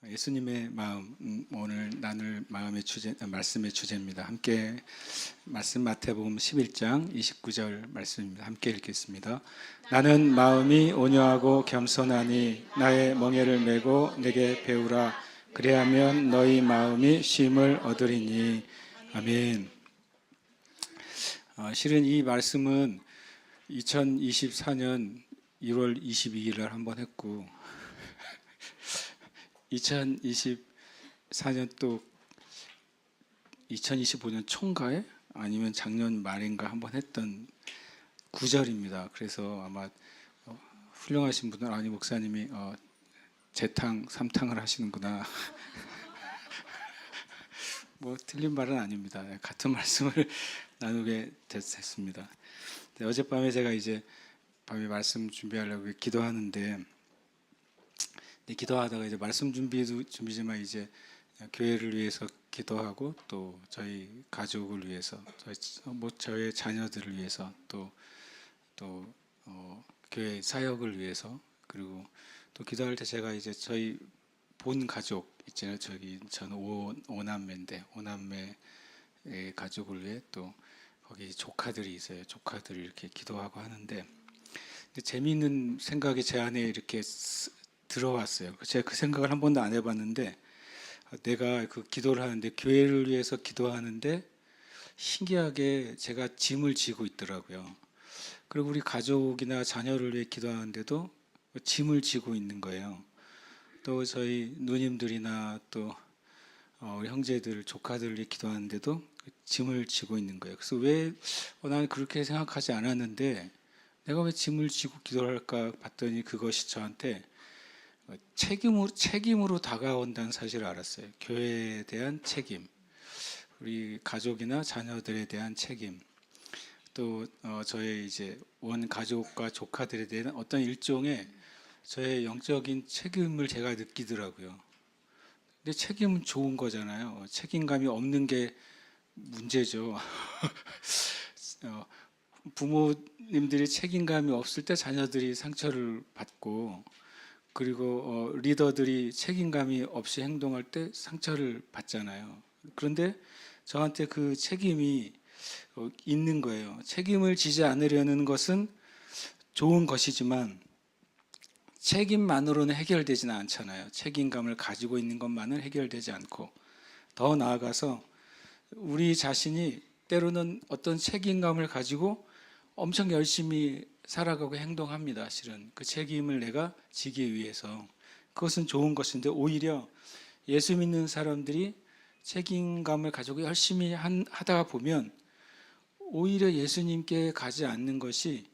예수님의 마음, 오늘 나눌 마음의 주제, 말씀의 주제입니다. 함께 말씀 마태복음 11장 29절 말씀입니다. 함께 읽겠습니다. 나는 마음이 온유하고 겸손하니 나의 멍에를 메고 내게 배우라. 그래야면 너희 마음이 쉼을 얻으리니. 아멘. 실은 이 말씀은 2024년 1월 22일 날 한번 했고 2024년 또 2025년 총가에 아니면 작년 말인가 한번 했던 구절입니다. 그래서 아마 훌륭하신 분은 아니 목사님이 재탕, 삼탕을 하시는구나. 뭐 틀린 말은 아닙니다. 같은 말씀을 나누게 됐습니다. 어젯밤에 제가 이제 밤에 말씀 준비하려고 기도하는데 기도하다가 이제 말씀 준비지만 이제 교회를 위해서 기도하고 또 저희 가족을 위해서 저의 자녀들을 위해서 또 교회 사역을 위해서 그리고 또 기도할 때 제가 이제 저희 본 가족 있잖아요. 저는 오남매인데 오남매 가족을 위해 또 거기 조카들이 있어요. 조카들 이렇게 기도하고 하는데 재미있는 생각이 제 안에 이렇게 들어왔어요. 제가 그 생각을 한 번도 안 해봤는데 내가 그 기도를 하는데 교회를 위해서 기도하는데 신기하게 제가 짐을 지고 있더라고요. 그리고 우리 가족이나 자녀를 위해 기도하는데도 짐을 지고 있는 거예요. 또 저희 누님들이나 또 우리 형제들, 조카들을 위해 기도하는데도 짐을 지고 있는 거예요. 그래서 왜 나는 그렇게 생각하지 않았는데 내가 왜 짐을 지고 기도를 할까 봤더니 그것이 저한테 책임으로 다가온다는 사실을 알았어요. 교회에 대한 책임, 우리 가족이나 자녀들에 대한 책임, 또 저의 이제 원 가족과 조카들에 대한 어떤 일종의 저의 영적인 책임을 제가 느끼더라고요. 근데 책임은 좋은 거잖아요. 책임감이 없는 게 문제죠. 부모님들이 책임감이 없을 때 자녀들이 상처를 받고 그리고 리더들이 책임감이 없이 행동할 때 상처를 받잖아요. 그런데 저한테 그 책임이 있는 거예요. 책임을 지지 않으려는 것은 좋은 것이지만 책임만으로는 해결되지는 않잖아요. 책임감을 가지고 있는 것만은 해결되지 않고 더 나아가서 우리 자신이 때로는 어떤 책임감을 가지고 엄청 열심히 살아가고 행동합니다. 실은 그 책임을 내가 지기 위해서 그것은 좋은 것인데 오히려 예수 믿는 사람들이 책임감을 가지고 열심히 하다가 보면 오히려 예수님께 가지 않는 것이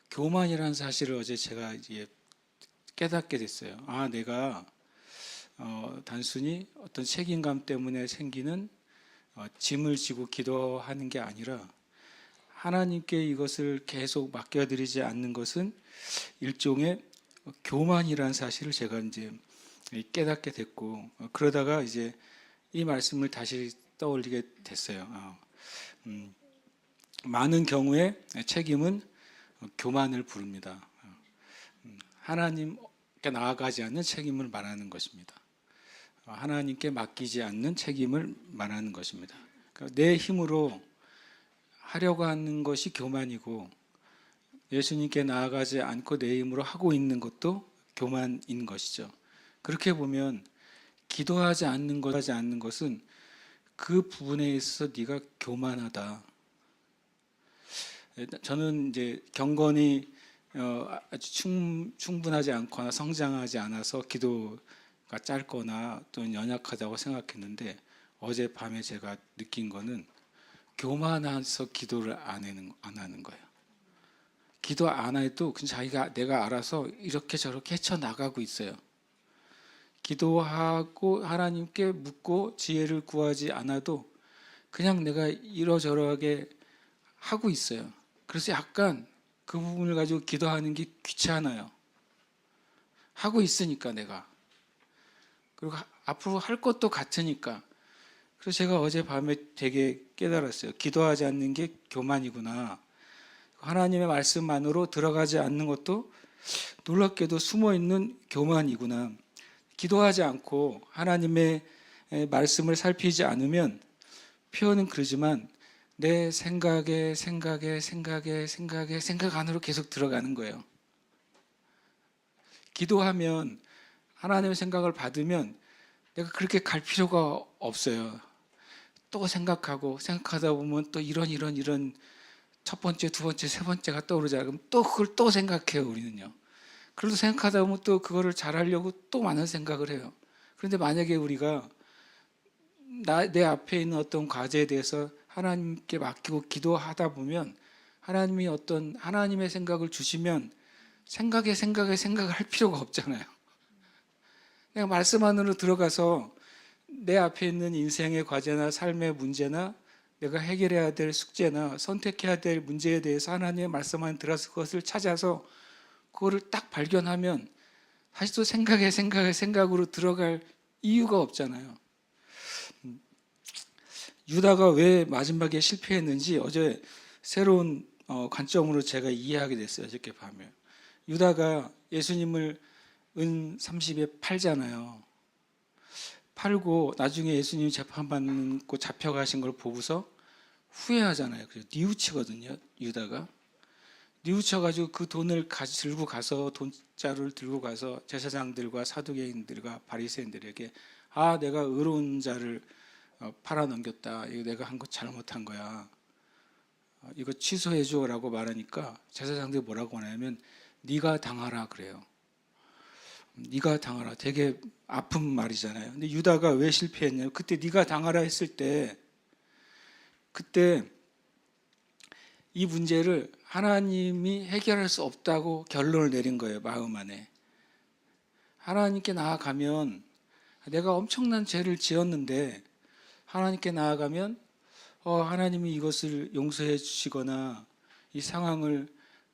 교만이라는 사실을 어제 제가 깨닫게 됐어요. 내가 단순히 어떤 책임감 때문에 생기는 짐을 지고 기도하는 게 아니라 하나님께 이것을 계속 맡겨드리지 않는 것은 일종의 교만이라는 사실을 제가 이제 깨닫게 됐고 그러다가 이제 이 말씀을 다시 떠올리게 됐어요. 많은 경우에 책임은 교만을 부릅니다. 하나님께 나아가지 않는 책임을 말하는 것입니다. 하나님께 맡기지 않는 책임을 말하는 것입니다. 그러니까 내 힘으로 하려고 하는 것이 교만이고 예수님께 나아가지 않고 내 힘으로 하고 있는 것도 교만인 것이죠. 그렇게 보면 기도하지 않는 것은 그 부분에 있어서 네가 교만하다. 저는 이제 경건이 아주 충분하지 않거나 성장하지 않아서 기도가 짧거나 또는 연약하다고 생각했는데 어젯밤에 제가 느낀 거는 교만해서 기도를 안 하는 거예요. 기도 안 해도 그냥 내가 알아서 이렇게 저렇게 헤쳐나가고 있어요. 기도하고 하나님께 묻고 지혜를 구하지 않아도 그냥 내가 이러저러하게 하고 있어요. 그래서 약간 그 부분을 가지고 기도하는 게 귀찮아요. 하고 있으니까 내가. 그리고 앞으로 할 것도 같으니까. 그래서 제가 어젯밤에 되게 깨달았어요. 기도하지 않는 게 교만이구나. 하나님의 말씀만으로 들어가지 않는 것도 놀랍게도 숨어있는 교만이구나. 기도하지 않고 하나님의 말씀을 살피지 않으면 표현은 그러지만 내 생각 안으로 계속 들어가는 거예요. 기도하면 하나님의 생각을 받으면 내가 그렇게 갈 필요가 없어요. 또 생각하다 보면 또 이런 첫 번째, 두 번째, 세 번째가 떠오르잖아요. 그럼 또 그걸 또 생각해요, 우리는요. 그래도 생각하다 보면 또 그거를 잘하려고 또 많은 생각을 해요. 그런데 만약에 우리가 내 앞에 있는 어떤 과제에 대해서 하나님께 맡기고 기도하다 보면 하나님이 어떤 하나님의 생각을 주시면 생각을 할 필요가 없잖아요. 그냥 말씀 안으로 들어가서 내 앞에 있는 인생의 과제나 삶의 문제나 내가 해결해야 될 숙제나 선택해야 될 문제에 대해서 하나님의 말씀 안에 들어서 그것을 찾아서 그거를 딱 발견하면 다시 또 생각으로 들어갈 이유가 없잖아요. 유다가 왜 마지막에 실패했는지 어제 새로운 관점으로 제가 이해하게 됐어요. 어저께 밤에. 유다가 예수님을 은 30에 팔잖아요. 팔고 나중에 예수님이 재판받고 잡혀가신 걸 보고서 후회하잖아요. 그래서 뉘우치거든요. 유다가. 뉘우쳐가지고 그 돈을 들고 가서 돈자루를 들고 가서 제사장들과 사두개인들과 바리새인들에게 내가 의로운 자를 팔아넘겼다. 이거 내가 한 거 잘못한 거야. 이거 취소해 줘라고 말하니까 제사장들이 뭐라고 하냐면 네가 당하라 그래요. 네가 당하라. 되게 아픈 말이잖아요. 근데 유다가 왜 실패했냐면 그때 네가 당하라 했을 때 그때 이 문제를 하나님이 해결할 수 없다고 결론을 내린 거예요. 마음 안에. 하나님께 나아가면 내가 엄청난 죄를 지었는데 하나님께 나아가면 하나님이 이것을 용서해 주시거나 이 상황을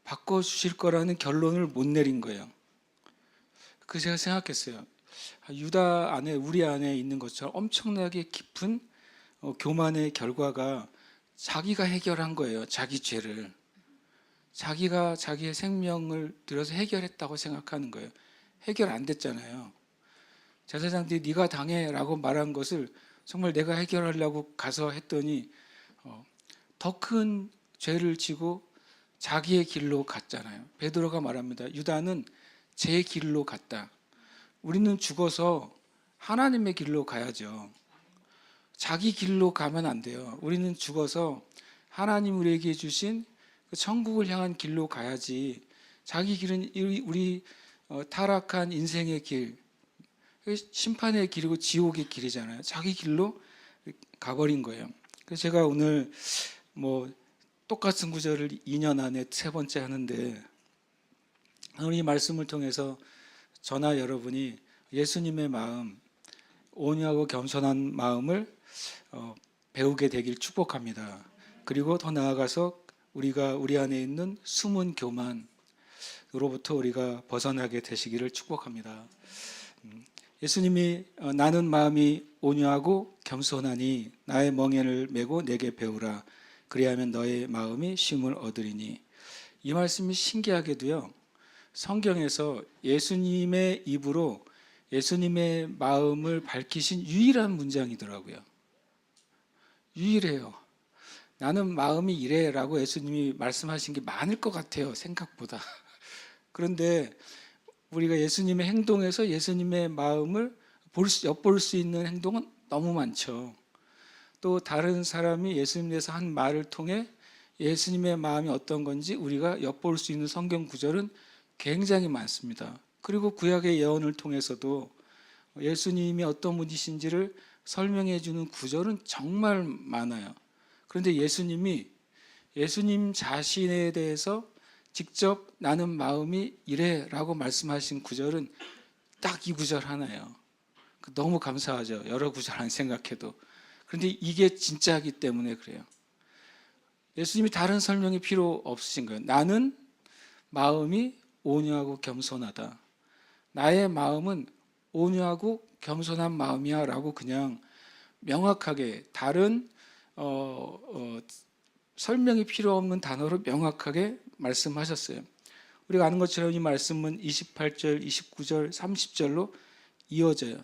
바꿔주실 거라는 결론을 못 내린 거예요. 그 제가 생각했어요. 유다 안에 우리 안에 있는 것처럼 엄청나게 깊은 교만의 결과가 자기가 해결한 거예요. 자기 죄를. 자기가 자기의 생명을 들여서 해결했다고 생각하는 거예요. 해결 안 됐잖아요. 제사장들이 네가 당해라고 말한 것을 정말 내가 해결하려고 가서 했더니 더 큰 죄를 지고 자기의 길로 갔잖아요. 베드로가 말합니다. 유다는 제 길로 갔다. 우리는 죽어서 하나님의 길로 가야죠. 자기 길로 가면 안 돼요. 우리는 죽어서 하나님 우리에게 주신 그 천국을 향한 길로 가야지. 자기 길은 우리 타락한 인생의 길, 심판의 길이고 지옥의 길이잖아요. 자기 길로 가버린 거예요. 그래서 제가 오늘 똑같은 구절을 2년 안에 세 번째 하는데 오늘 이 말씀을 통해서 저나 여러분이 예수님의 마음, 온유하고 겸손한 마음을 배우게 되길 축복합니다. 그리고 더 나아가서 우리가 우리 안에 있는 숨은 교만으로부터 우리가 벗어나게 되시기를 축복합니다. 예수님이 나는 마음이 온유하고 겸손하니 나의 멍에를 메고 내게 배우라. 그리하면 너의 마음이 쉼을 얻으리니. 이 말씀이 신기하게도요. 성경에서 예수님의 입으로 예수님의 마음을 밝히신 유일한 문장이더라고요. 유일해요. 나는 마음이 이래라고 예수님이 말씀하신 게 많을 것 같아요. 생각보다. 그런데 우리가 예수님의 행동에서 예수님의 마음을 엿볼 수 있는 행동은 너무 많죠. 또 다른 사람이 예수님에 대해서 한 말을 통해 예수님의 마음이 어떤 건지 우리가 엿볼 수 있는 성경 구절은 굉장히 많습니다. 그리고 구약의 예언을 통해서도 예수님이 어떤 분이신지를 설명해 주는 구절은 정말 많아요. 그런데 예수님 자신에 대해서 직접 나는 마음이 이래라고 말씀하신 구절은 딱 이 구절 하나예요. 너무 감사하죠. 여러 구절 안 생각해도. 그런데 이게 진짜이기 때문에 그래요. 예수님이 다른 설명이 필요 없으신 거예요. 나는 마음이 온유하고 겸손하다. 나의 마음은 온유하고 겸손한 마음이야 라고 그냥 명확하게 다른 설명이 필요 없는 단어로 명확하게 말씀하셨어요. 우리가 아는 것처럼 이 말씀은 28절, 29절, 30절로 이어져요.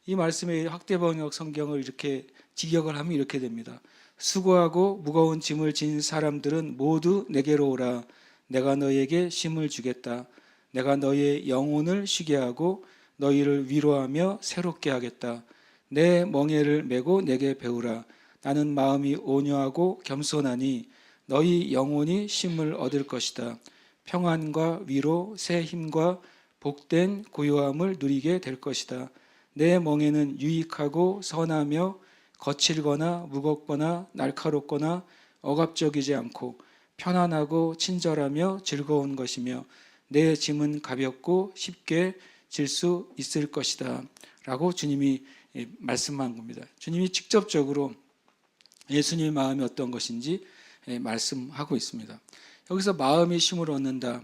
이 말씀의 확대번역 성경을 이렇게 직역을 하면 이렇게 됩니다. 수고하고 무거운 짐을 진 사람들은 모두 내게로 오라. 내가 너희에게 쉼을 주겠다. 내가 너희의 영혼을 쉬게 하고 너희를 위로하며 새롭게 하겠다. 내 멍에를 메고 내게 배우라. 나는 마음이 온유하고 겸손하니 너희 영혼이 쉼을 얻을 것이다. 평안과 위로, 새 힘과 복된 고요함을 누리게 될 것이다. 내 멍에는 유익하고 선하며 거칠거나 무겁거나 날카롭거나 억압적이지 않고 편안하고 친절하며 즐거운 것이며 내 짐은 가볍고 쉽게 질 수 있을 것이다 라고 주님이 말씀한 겁니다. 주님이 직접적으로 예수님의 마음이 어떤 것인지 말씀하고 있습니다. 여기서 마음이 쉼을 얻는다.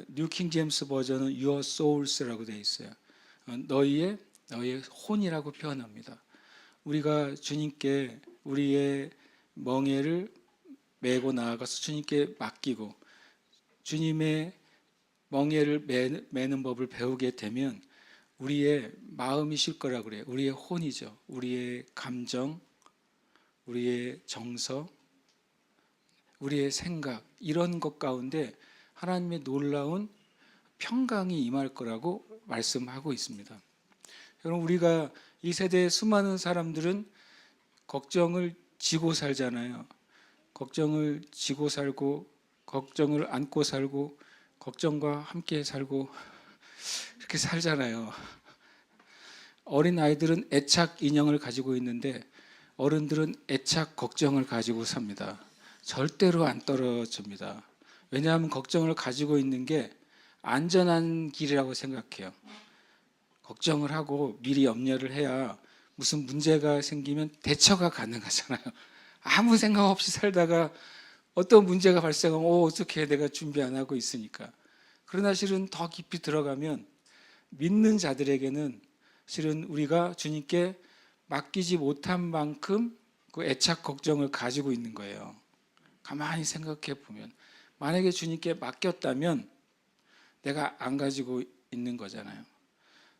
뉴 킹 제임스 버전은 Your souls라고 되어 있어요. 너희의 혼이라고 표현합니다. 우리가 주님께 우리의 멍에를 메고 나아가서 주님께 맡기고 주님의 멍에를 매는 법을 배우게 되면 우리의 마음이 쉴 거라고 그래요. 우리의 혼이죠. 우리의 감정, 우리의 정서, 우리의 생각 이런 것 가운데 하나님의 놀라운 평강이 임할 거라고 말씀하고 있습니다. 여러분, 우리가 이 세대의 수많은 사람들은 걱정을 지고 살잖아요. 걱정을 지고 살고 걱정을 안고 살고 걱정과 함께 살고 이렇게 살잖아요. 어린 아이들은 애착 인형을 가지고 있는데 어른들은 애착 걱정을 가지고 삽니다. 절대로 안 떨어집니다. 왜냐하면 걱정을 가지고 있는 게 안전한 길이라고 생각해요. 걱정을 하고 미리 염려를 해야 무슨 문제가 생기면 대처가 가능하잖아요. 아무 생각 없이 살다가 어떤 문제가 발생하면 어떻게 내가 준비 안 하고 있으니까. 그러나 실은 더 깊이 들어가면 믿는 자들에게는 실은 우리가 주님께 맡기지 못한 만큼 그 애착 걱정을 가지고 있는 거예요. 가만히 생각해 보면 만약에 주님께 맡겼다면 내가 안 가지고 있는 거잖아요.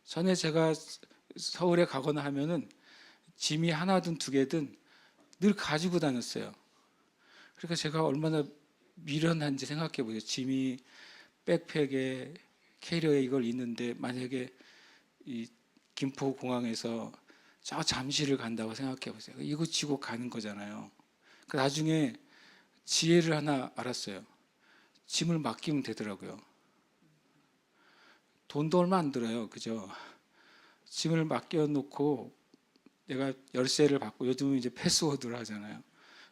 전에 제가 서울에 가거나 하면은 짐이 하나든 두 개든 늘 가지고 다녔어요. 그러니까 제가 얼마나 미련한지 생각해 보세요. 짐이 백팩에 캐리어에 이걸 있는데 만약에 이 김포공항에서 저 잠실을 간다고 생각해 보세요. 이거 지고 가는 거잖아요. 그 나중에 지혜를 하나 알았어요. 짐을 맡기면 되더라고요. 돈도 얼마 안 들어요. 그죠? 짐을 맡겨놓고 내가 열쇠를 받고 요즘은 이제 패스워드를 하잖아요.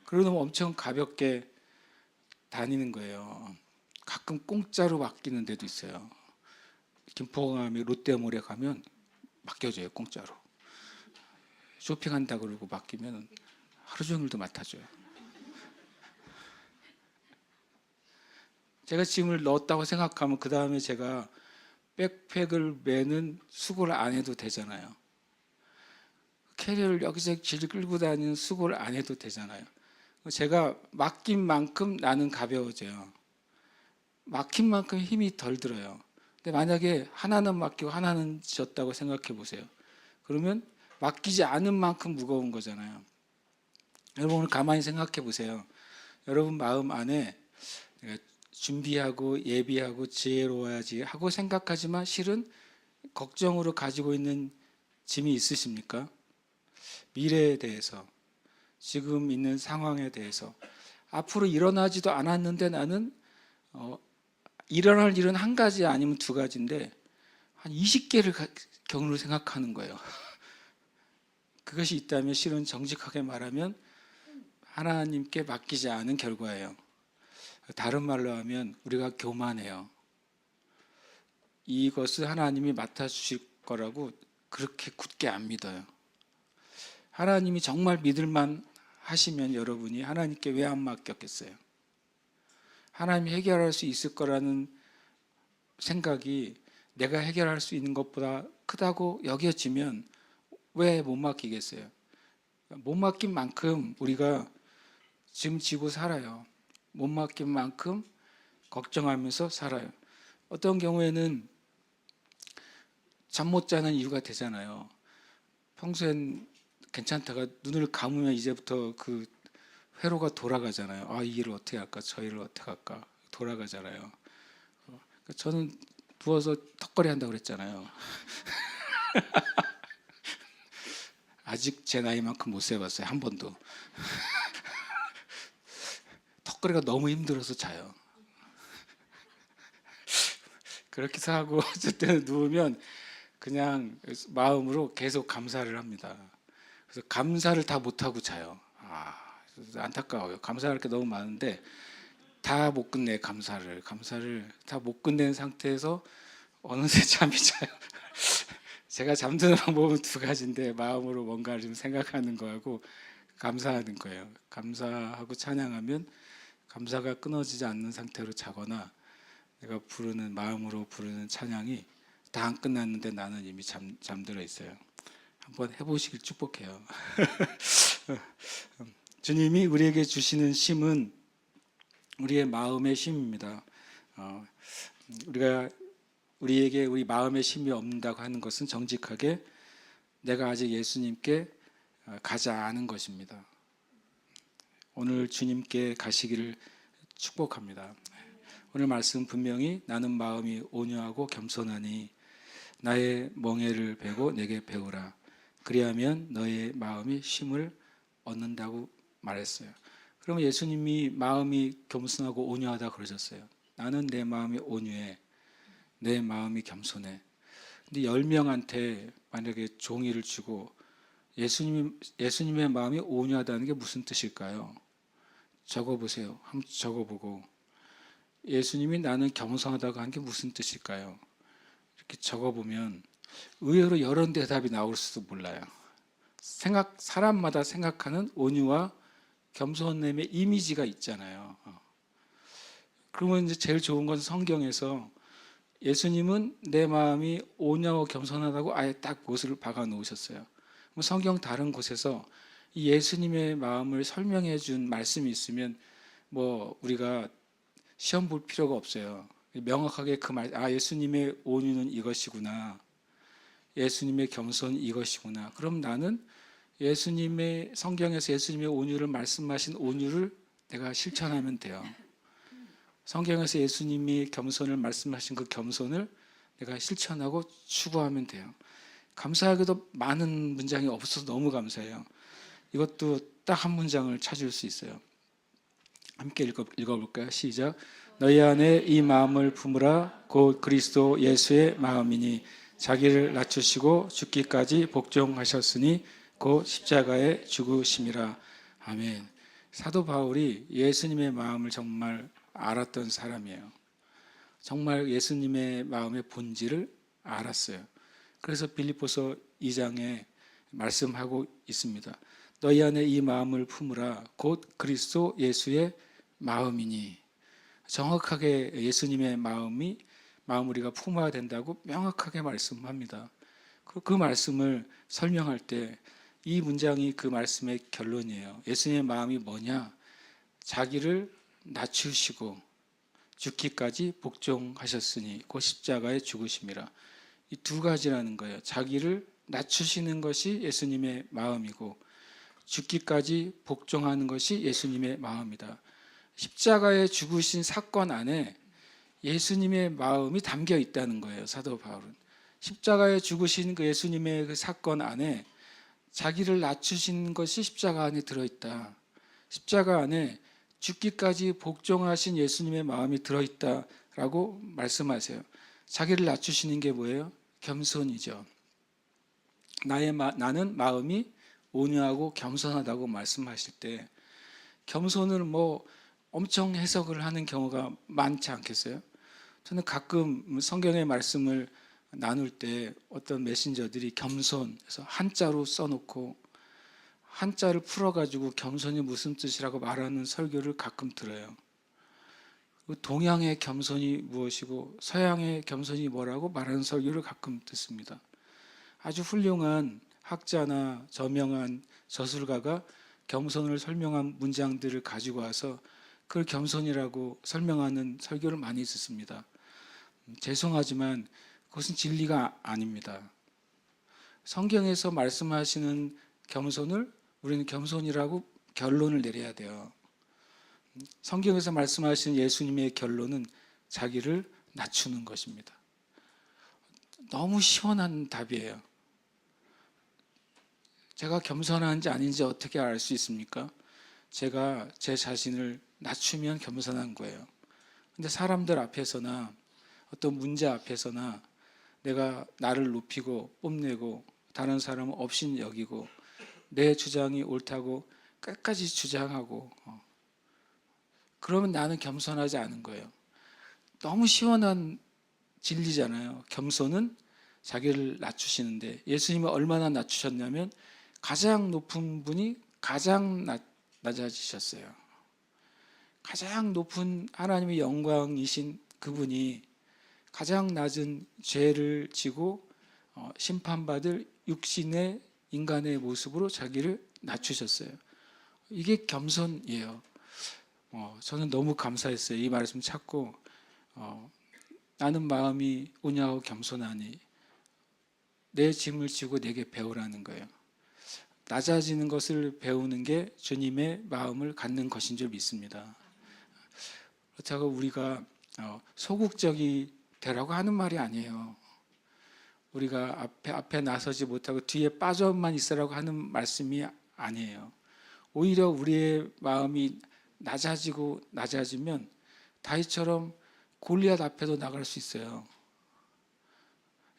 그러면 엄청 가볍게 다니는 거예요. 가끔 공짜로 맡기는 데도 있어요. 김포공항에 롯데몰에 가면 맡겨줘요. 공짜로. 쇼핑한다 그러고 맡기면 하루 종일도 맡아줘요. 제가 짐을 넣었다고 생각하면 그 다음에 제가 백팩을 매는 수고를 안 해도 되잖아요. 캐리어를 여기저기 길 끌고 다니는 수고를 안 해도 되잖아요. 제가 맡긴 만큼 나는 가벼워져요. 맡긴 만큼 힘이 덜 들어요. 근데 만약에 하나는 맡기고 하나는 졌다고 생각해 보세요. 그러면 맡기지 않은 만큼 무거운 거잖아요. 여러분 오늘 가만히 생각해 보세요. 여러분 마음 안에 내가 준비하고 예비하고 지혜로워야지 하고 생각하지만 실은 걱정으로 가지고 있는 짐이 있으십니까? 미래에 대해서, 지금 있는 상황에 대해서, 앞으로 일어나지도 않았는데 나는 일어날 일은 한 가지 아니면 두 가지인데 한 20개를 경우로 생각하는 거예요. 그것이 있다면 실은 정직하게 말하면 하나님께 맡기지 않은 결과예요. 다른 말로 하면 우리가 교만해요. 이것을 하나님이 맡아주실 거라고 그렇게 굳게 안 믿어요. 하나님이 정말 믿을만 하시면 여러분이 하나님께 왜 안 맡겼겠어요? 하나님이 해결할 수 있을 거라는 생각이 내가 해결할 수 있는 것보다 크다고 여겨지면 왜 못 맡기겠어요? 못 맡긴 만큼 우리가 짐 지고 살아요. 못 맡긴 만큼 걱정하면서 살아요. 어떤 경우에는 잠 못 자는 이유가 되잖아요. 평소엔 괜찮다가 눈을 감으면 이제부터 그 회로가 돌아가잖아요. 아, 이 일을 어떻게 할까? 저 일을 어떻게 할까? 돌아가잖아요. 저는 누워서 턱걸이 한다고 그랬잖아요. 아직 제 나이만큼 못 세봤어요. 한 번도. 턱걸이가 너무 힘들어서 자요. 그렇게 해서 하고 어쨌든 누우면 그냥 마음으로 계속 감사를 합니다. 그래서 감사를 다 못하고 자요. 안타까워요. 감사할 게 너무 많은데 다 못 끝내. 감사를 다 못 끝낸 상태에서 어느새 잠이 자요. 제가 잠드는 방법은 두 가지인데 마음으로 뭔가를 좀 생각하는 거하고 감사하는 거예요. 감사하고 찬양하면 감사가 끊어지지 않는 상태로 자거나 내가 부르는 마음으로 부르는 찬양이 다 안 끝났는데 나는 이미 잠들어 있어요. 한번 해보시길 축복해요. 주님이 우리에게 주시는 쉼은 우리의 마음의 쉼입니다. 우리에게 우리 마음의 쉼이 없는다고 하는 것은 정직하게 내가 아직 예수님께 가지 않은 것입니다. 오늘 주님께 가시기를 축복합니다. 오늘 말씀 분명히 나는 마음이 온유하고 겸손하니 나의 멍에를 베고 내게 배우라. 그리하면 너의 마음이 쉼을 얻는다고 말했어요. 그러면 예수님이 마음이 겸손하고 온유하다 그러셨어요. 나는 내 마음이 온유해. 내 마음이 겸손해. 근데 10명한테 만약에 종이를 주고 예수님의 마음이 온유하다는 게 무슨 뜻일까요? 적어보세요. 한번 적어보고 예수님이 나는 겸손하다고 한 게 무슨 뜻일까요? 이렇게 적어보면 의외로 여러 대답이 나올 수도 몰라요. 사람마다 생각하는 온유와 겸손함의 이미지가 있잖아요. 그러면 이제 제일 좋은 건 성경에서 예수님은 내 마음이 온유하고 겸손하다고 아예 딱 못을 박아 놓으셨어요. 성경 다른 곳에서 이 예수님의 마음을 설명해 준 말씀이 있으면 우리가 시험 볼 필요가 없어요. 명확하게 예수님의 온유는 이것이구나. 예수님의 겸손은 이것이구나. 그럼 나는 성경에서 예수님의 온유를 말씀하신 온유를 내가 실천하면 돼요. 성경에서 예수님이 겸손을 말씀하신 그 겸손을 내가 실천하고 추구하면 돼요. 감사하게도 많은 문장이 없어서 너무 감사해요. 이것도 딱 한 문장을 찾을 수 있어요. 함께 읽어볼까요? 시작. 너희 안에 이 마음을 품으라. 곧 그리스도 예수의 마음이니 자기를 낮추시고 죽기까지 복종하셨으니 곧 십자가에 죽으심이라. 아멘. 사도 바울이 예수님의 마음을 정말 알았던 사람이에요. 정말 예수님의 마음의 본질을 알았어요. 그래서 빌립보서 2장에 말씀하고 있습니다. 너희 안에 이 마음을 품으라. 곧 그리스도 예수의 마음이니. 정확하게 예수님의 마음을 우리가 품어야 된다고 명확하게 말씀합니다. 그 말씀을 설명할 때 이 문장이 그 말씀의 결론이에요. 예수님의 마음이 뭐냐? 자기를 낮추시고 죽기까지 복종하셨으니 곧 십자가에 죽으심이라. 이 두 가지라는 거예요. 자기를 낮추시는 것이 예수님의 마음이고 죽기까지 복종하는 것이 예수님의 마음이다. 십자가에 죽으신 사건 안에 예수님의 마음이 담겨 있다는 거예요. 사도 바울은 십자가에 죽으신 그 예수님의 그 사건 안에 자기를 낮추신 것이 십자가 안에 들어있다. 십자가 안에 죽기까지 복종하신 예수님의 마음이 들어있다라고 말씀하세요. 자기를 낮추시는 게 뭐예요? 겸손이죠. 나는 마음이 온유하고 겸손하다고 말씀하실 때 겸손을 엄청 해석을 하는 경우가 많지 않겠어요? 저는 가끔 성경의 말씀을 나눌 때 어떤 메신저들이 겸손해서 한자로 써놓고 한자를 풀어가지고 겸손이 무슨 뜻이라고 말하는 설교를 가끔 들어요. 동양의 겸손이 무엇이고 서양의 겸손이 뭐라고 말하는 설교를 가끔 듣습니다. 아주 훌륭한 학자나 저명한 저술가가 겸손을 설명한 문장들을 가지고 와서 그걸 겸손이라고 설명하는 설교를 많이 듣습니다. 죄송하지만 그것은 진리가 아닙니다. 성경에서 말씀하시는 겸손을 우리는 겸손이라고 결론을 내려야 돼요. 성경에서 말씀하시는 예수님의 결론은 자기를 낮추는 것입니다. 너무 시원한 답이에요. 제가 겸손한지 아닌지 어떻게 알 수 있습니까? 제가 제 자신을 낮추면 겸손한 거예요. 근데 사람들 앞에서나 어떤 문제 앞에서나 내가 나를 높이고 뽐내고 다른 사람은 업신 여기고 내 주장이 옳다고 끝까지 주장하고 그러면 나는 겸손하지 않은 거예요. 너무 시원한 진리잖아요. 겸손은 자기를 낮추시는데 예수님은 얼마나 낮추셨냐면 가장 높은 분이 가장 낮아지셨어요. 가장 높은 하나님의 영광이신 그분이 가장 낮은 죄를 지고 심판받을 육신의 인간의 모습으로 자기를 낮추셨어요. 이게 겸손이에요. 저는 너무 감사했어요. 이 말씀 찾고 나는 마음이 온유하고 겸손하니 내 짐을 지고 내게 배우라는 거예요. 낮아지는 것을 배우는 게 주님의 마음을 갖는 것인 줄 믿습니다. 그렇다고 우리가 소극적이 되라고 하는 말이 아니에요. 우리가 앞에 나서지 못하고 뒤에 빠져만 있으라고 하는 말씀이 아니에요. 오히려 우리의 마음이 낮아지면 다윗처럼 골리앗 앞에도 나갈 수 있어요.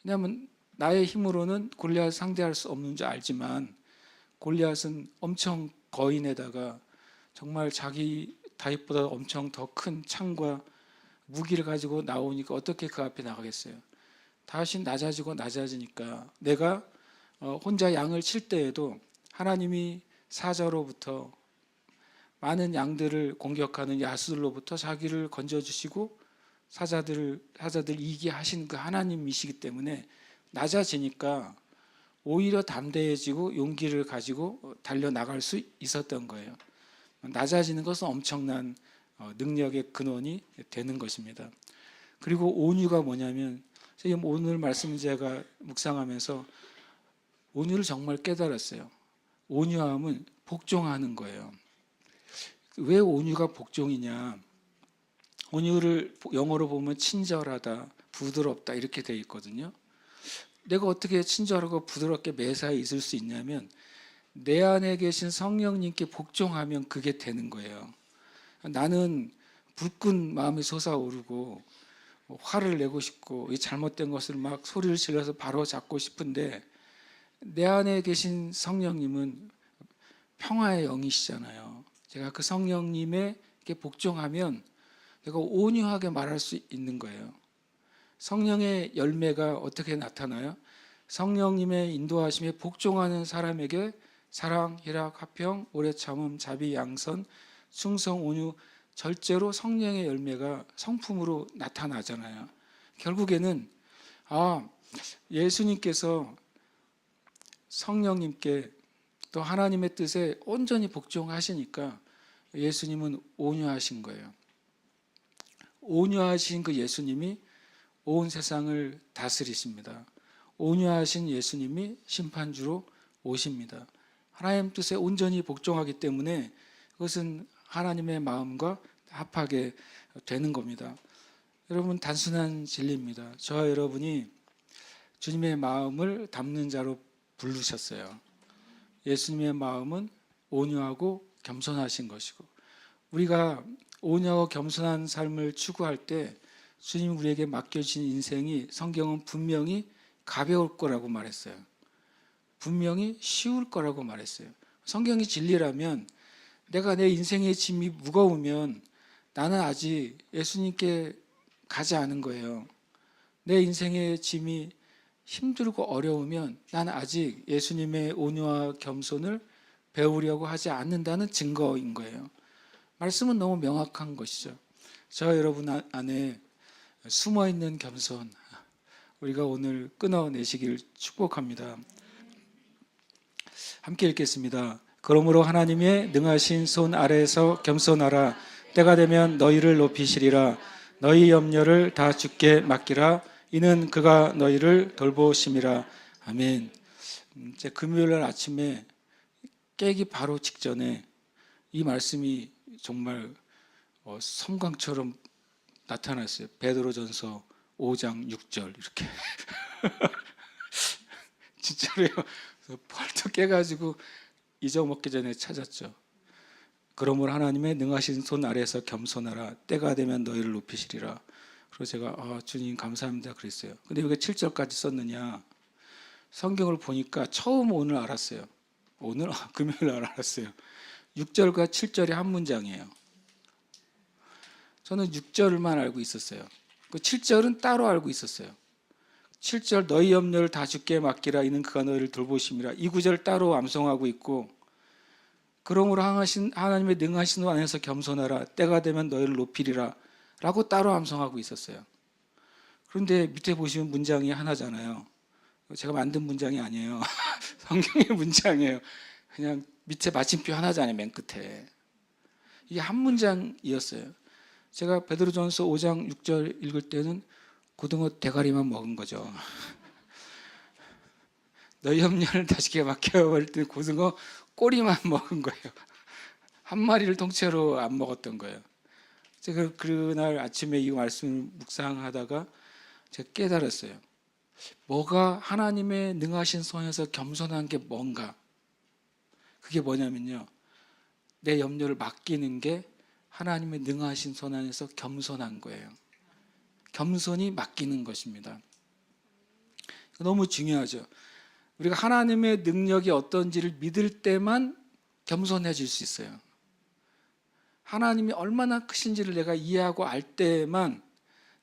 왜냐하면 나의 힘으로는 골리앗을 상대할 수 없는 줄 알지만 골리앗은 엄청 거인에다가 정말 자기 다윗보다 엄청 더 큰 창과 무기를 가지고 나오니까 어떻게 그 앞에 나가겠어요? 다윗이 낮아지니까 내가 혼자 양을 칠 때에도 하나님이 사자로부터 많은 양들을 공격하는 야수들로부터 자기를 건져주시고 사자들 이기게 하신 그 하나님이시기 때문에 낮아지니까 오히려 담대해지고 용기를 가지고 달려나갈 수 있었던 거예요. 낮아지는 것은 엄청난 능력의 근원이 되는 것입니다. 그리고 온유가 뭐냐면 오늘 말씀 제가 묵상하면서 온유를 정말 깨달았어요. 온유함은 복종하는 거예요. 왜 온유가 복종이냐? 온유를 영어로 보면 친절하다, 부드럽다 이렇게 되어 있거든요. 내가 어떻게 친절하고 부드럽게 매사에 있을 수 있냐면 내 안에 계신 성령님께 복종하면 그게 되는 거예요. 나는 불끈 마음이 솟아오르고 화를 내고 싶고 이 잘못된 것을 막 소리를 질러서 바로 잡고 싶은데 내 안에 계신 성령님은 평화의 영이시잖아요. 제가 그 성령님에게 복종하면 내가 온유하게 말할 수 있는 거예요. 성령의 열매가 어떻게 나타나요? 성령님의 인도하심에 복종하는 사람에게 사랑, 희락, 화평, 오래 참음, 자비, 양선, 충성, 온유, 절제로 성령의 열매가 성품으로 나타나잖아요. 결국에는 예수님께서 성령님께 또 하나님의 뜻에 온전히 복종하시니까 예수님은 온유하신 거예요. 온유하신 그 예수님이 온 세상을 다스리십니다. 온유하신 예수님이 심판주로 오십니다. 하나님 뜻에 온전히 복종하기 때문에 그것은 하나님의 마음과 합하게 되는 겁니다. 여러분, 단순한 진리입니다. 저와 여러분이 주님의 마음을 담는 자로 부르셨어요. 예수님의 마음은 온유하고 겸손하신 것이고 우리가 온유하고 겸손한 삶을 추구할 때 주님 우리에게 맡겨주신 인생이 성경은 분명히 가벼울 거라고 말했어요. 분명히 쉬울 거라고 말했어요. 성경이 진리라면 내가 내 인생의 짐이 무거우면 나는 아직 예수님께 가지 않은 거예요. 내 인생의 짐이 힘들고 어려우면 나는 아직 예수님의 온유와 겸손을 배우려고 하지 않는다는 증거인 거예요. 말씀은 너무 명확한 것이죠. 저와 여러분 안에 숨어있는 겸손 우리가 오늘 끊어내시길 축복합니다. 함께 읽겠습니다. 그러므로 하나님의 능하신 손 아래에서 겸손하라. 때가 되면 너희를 높이시리라. 너희 염려를 다 주께 맡기라. 이는 그가 너희를 돌보심이라. 아멘. 제 금요일 날 아침에 깨기 바로 직전에 이 말씀이 정말 섬광처럼 나타났어요. 베드로전서 5장 6절 이렇게. 진짜로요. 그래서 벌떡 깨가지고 잊어먹기 전에 찾았죠. 그러므로 하나님의 능하신 손 아래에서 겸손하라. 때가 되면 너희를 높이시리라. 그래서 제가 주님 감사합니다 그랬어요. 근데 왜 7절까지 썼느냐? 성경을 보니까 처음 오늘 알았어요. 오늘 금요일 날 알았어요. 6절과 7절이 한 문장이에요. 저는 6절만 알고 있었어요. 그 7절은 따로 알고 있었어요. 7절 너희 염려를 다 주께 맡기라. 이는 그가 너희를 돌보심이라. 이 구절 따로 암송하고 있고, 그러므로 하나님의 능하신 손 안에서 겸손하라. 때가 되면 너희를 높이리라 라고 따로 암송하고 있었어요. 그런데 밑에 보시면 문장이 하나잖아요. 제가 만든 문장이 아니에요. 성경의 문장이에요. 그냥 밑에 마침표 하나잖아요. 맨 끝에. 이게 한 문장이었어요. 제가 베드로전서 5장 6절 읽을 때는 고등어 대가리만 먹은 거죠. 너희 염려를 다시게 맡겨버릴 때 고등어 꼬리만 먹은 거예요. 한 마리를 통째로 안 먹었던 거예요. 제가 그날 아침에 이 말씀을 묵상하다가 제가 깨달았어요. 뭐가 하나님의 능하신 손에서 겸손한 게 뭔가? 그게 뭐냐면요, 내 염려를 맡기는 게 하나님의 능하신 손 안에서 겸손한 거예요. 겸손히 맡기는 것입니다. 너무 중요하죠. 우리가 하나님의 능력이 어떤지를 믿을 때만 겸손해질 수 있어요. 하나님이 얼마나 크신지를 내가 이해하고 알 때만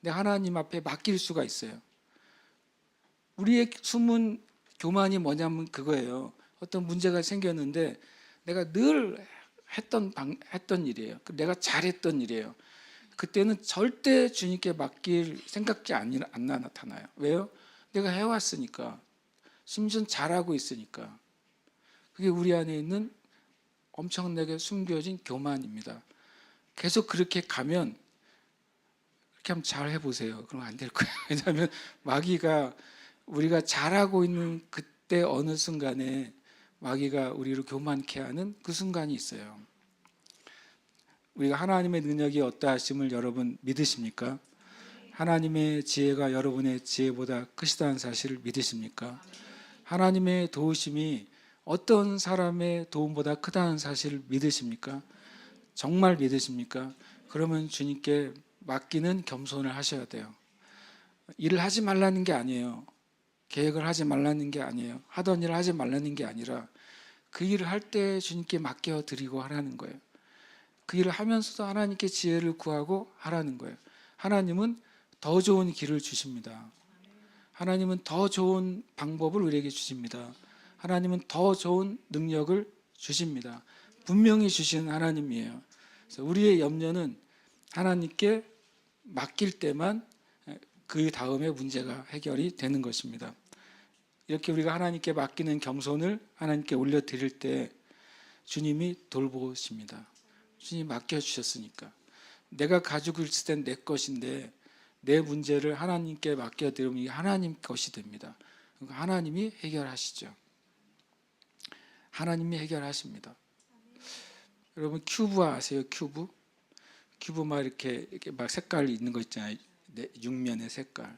내가 하나님 앞에 맡길 수가 있어요. 우리의 숨은 교만이 뭐냐면 그거예요. 어떤 문제가 생겼는데 내가 늘 했던 일이에요. 내가 잘했던 일이에요. 그때는 절대 주님께 맡길 생각이 안 나타나요. 왜요? 내가 해왔으니까. 심지어 잘하고 있으니까. 그게 우리 안에 있는 엄청나게 숨겨진 교만입니다. 계속 그렇게 가면, 그렇게 한번 잘 해보세요. 그럼 안 될 거예요. 왜냐하면 마귀가 우리가 잘하고 있는 그때 어느 순간에 마귀가 우리를 교만케 하는 그 순간이 있어요. 우리가 하나님의 능력이 어떠하심을 여러분 믿으십니까? 하나님의 지혜가 여러분의 지혜보다 크시다는 사실을 믿으십니까? 하나님의 도우심이 어떤 사람의 도움보다 크다는 사실을 믿으십니까? 정말 믿으십니까? 그러면 주님께 맡기는 겸손을 하셔야 돼요. 일을 하지 말라는 게 아니에요. 계획을 하지 말라는 게 아니에요. 하던 일을 하지 말라는 게 아니라 그 일을 할 때 주님께 맡겨드리고 하라는 거예요. 그 일을 하면서도 하나님께 지혜를 구하고 하라는 거예요. 하나님은 더 좋은 길을 주십니다. 하나님은 더 좋은 방법을 우리에게 주십니다. 하나님은 더 좋은 능력을 주십니다. 분명히 주시는 하나님이에요. 그래서 우리의 염려는 하나님께 맡길 때만 그 다음에 문제가 해결이 되는 것입니다. 이렇게 우리가 하나님께 맡기는 겸손을 하나님께 올려드릴 때 주님이 돌보십니다. 주님이 맡겨주셨으니까. 내가 가지고 있을 땐 내 것인데 내 문제를 하나님께 맡겨드리면 이게 하나님 것이 됩니다. 하나님이 해결하시죠. 하나님이 해결하십니다. 여러분 큐브 아세요? 큐브? 큐브 막 이렇게 막 색깔 있는 거 있잖아요. 육면의 색깔.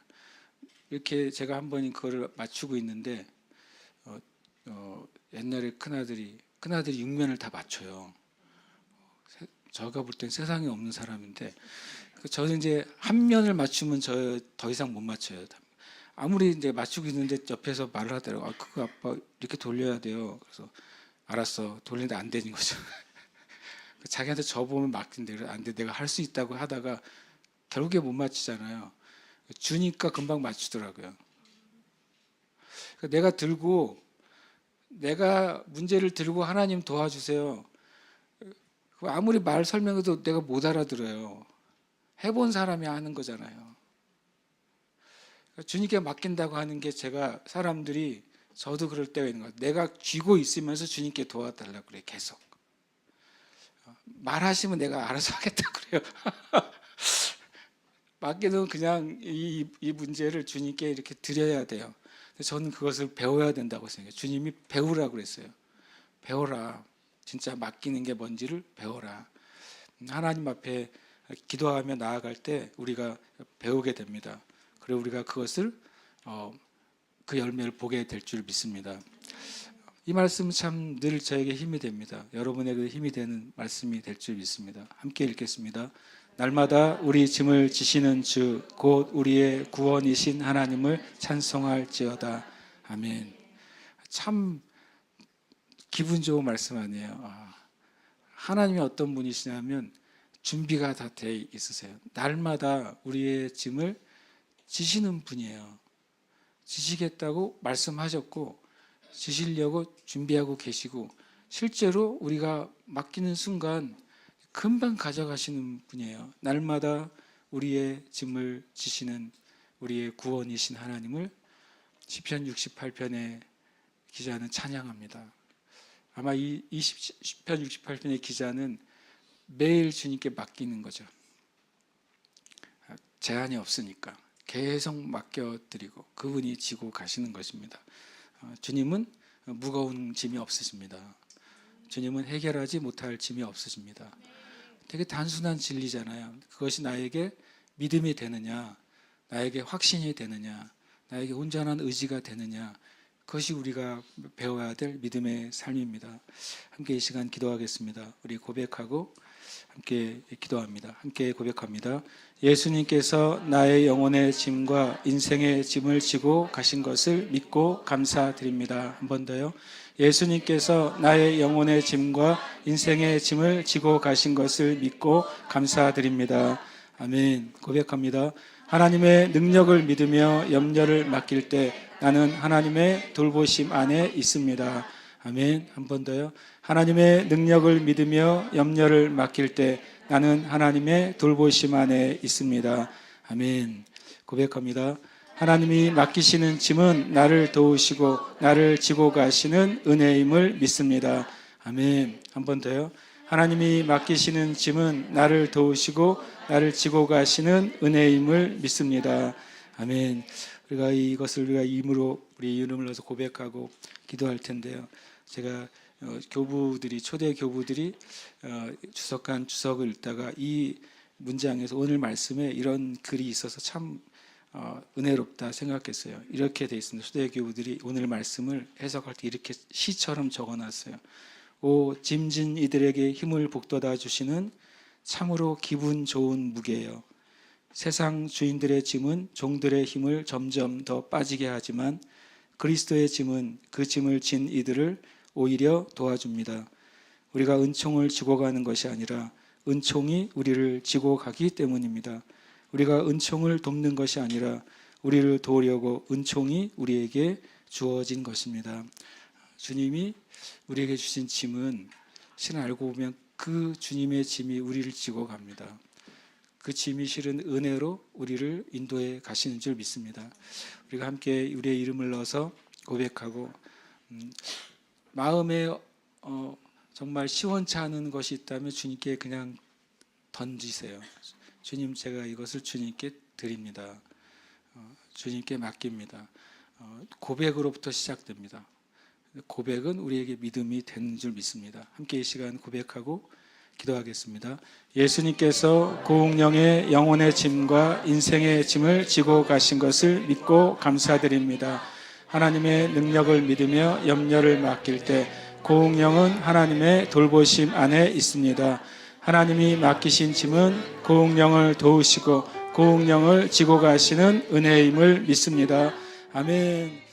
이렇게 제가 한 번은 그거를 맞추고 있는데 옛날에 큰아들이 육면을 다 맞춰요. 저가 볼 땐 세상에 없는 사람인데 저는 이제 한 면을 맞추면 저 더 이상 못 맞춰요. 아무리 이제 맞추고 있는데 옆에서 말을 하더라고. 그거 아빠 이렇게 돌려야 돼요. 그래서 알았어. 돌리는데 안 되는 거죠. 자기한테 져보면 막힌대. 안 돼. 내가 할 수 있다고 하다가 결국에 못 맞추잖아요. 주니까 금방 맞추더라고요. 내가 문제를 들고 하나님 도와주세요. 아무리 말 설명해도 내가 못 알아들어요. 해본 사람이 하는 거잖아요. 주님께 맡긴다고 하는 게 사람들이 저도 그럴 때가 있는 거예요. 내가 쥐고 있으면서 주님께 도와달라고 그래 계속. 말하시면 내가 알아서 하겠다 그래요. 맡기는 그냥 이 문제를 주님께 이렇게 드려야 돼요. 저는 그것을 배워야 된다고 생각해요. 주님이 배우라고 그랬어요. 배워라. 진짜 맡기는 게 뭔지를 배워라. 하나님 앞에 기도하며 나아갈 때 우리가 배우게 됩니다. 그리고 우리가 그것을 그 열매를 보게 될 줄 믿습니다. 이 말씀 참 늘 저에게 힘이 됩니다. 여러분에게 힘이 되는 말씀이 될 줄 믿습니다. 함께 읽겠습니다. 날마다 우리 짐을 지시는 주 곧 우리의 구원이신 하나님을 찬송할지어다. 아멘. 참 기분 좋은 말씀 아니에요. 하나님이 어떤 분이시냐면 준비가 다 돼 있으세요. 날마다 우리의 짐을 지시는 분이에요. 지시겠다고 말씀하셨고 지시려고 준비하고 계시고 실제로 우리가 맡기는 순간 금방 가져가시는 분이에요. 날마다 우리의 짐을 지시는 우리의 구원이신 하나님을 시편 68편의 기자는 찬양합니다. 아마 이 시편 68편의 기자는 매일 주님께 맡기는 거죠. 제한이 없으니까 계속 맡겨드리고 그분이 지고 가시는 것입니다. 주님은 무거운 짐이 없으십니다. 주님은 해결하지 못할 짐이 없으십니다. 되게 단순한 진리잖아요. 그것이 나에게 믿음이 되느냐, 나에게 확신이 되느냐, 나에게 온전한 의지가 되느냐, 그것이 우리가 배워야 될 믿음의 삶입니다. 함께 이 시간 기도하겠습니다. 우리 고백하고 함께 기도합니다. 함께 고백합니다. 예수님께서 나의 영혼의 짐과 인생의 짐을 지고 가신 것을 믿고 감사드립니다. 한 번 더요. 예수님께서 나의 영혼의 짐과 인생의 짐을 지고 가신 것을 믿고 감사드립니다. 아멘. 고백합니다. 하나님의 능력을 믿으며 염려를 맡길 때 나는 하나님의 돌보심 안에 있습니다. 아멘. 한 번 더요. 하나님의 능력을 믿으며 염려를 맡길 때 나는 하나님의 돌보심 안에 있습니다. 아멘. 고백합니다. 하나님이 맡기시는 짐은 나를 도우시고 나를 지고 가시는 은혜임을 믿습니다. 아멘. 한 번 더요. 하나님이 맡기시는 짐은 나를 도우시고 나를 지고 가시는 은혜임을 믿습니다. 아멘. 우리가 이것을 우리가 임으로 우리 이름을 넣어서 고백하고 기도할 텐데요. 제가 교부들이 초대 교부들이 주석한 주석을 읽다가 이 문장에서 오늘 말씀에 이런 글이 있어서 참 은혜롭다 생각했어요. 이렇게 돼 있습니다. 초대 교부들이 오늘 말씀을 해석할 때 이렇게 시처럼 적어놨어요. 오 짐진 이들에게 힘을 북돋아 주시는 참으로 기분 좋은 무게예요. 세상 주인들의 짐은 종들의 힘을 점점 더 빠지게 하지만 그리스도의 짐은 그 짐을 진 이들을 오히려 도와줍니다. 우리가 은총을 지고 가는 것이 아니라 은총이 우리를 지고 가기 때문입니다. 우리가 은총을 돕는 것이 아니라 우리를 도우려고 은총이 우리에게 주어진 것입니다. 주님이 우리에게 주신 짐은 실은 알고 보면 그 주님의 짐이 우리를 지고 갑니다. 그 짐이 실은 은혜로 우리를 인도해 가시는 줄 믿습니다. 우리가 함께 우리의 이름을 넣어서 고백하고 마음에 정말 시원치 않은 것이 있다면 주님께 그냥 던지세요. 주님, 제가 이것을 주님께 드립니다. 주님께 맡깁니다. 고백으로부터 시작됩니다. 고백은 우리에게 믿음이 되는 줄 믿습니다. 함께 이 시간 고백하고 기도하겠습니다. 예수님께서 고운령의 영혼의 짐과 인생의 짐을 지고 가신 것을 믿고 감사드립니다. 하나님의 능력을 믿으며 염려를 맡길 때 고운령은 하나님의 돌보심 안에 있습니다. 하나님이 맡기신 짐은 고운령을 도우시고 고운령을 지고 가시는 은혜임을 믿습니다. 아멘.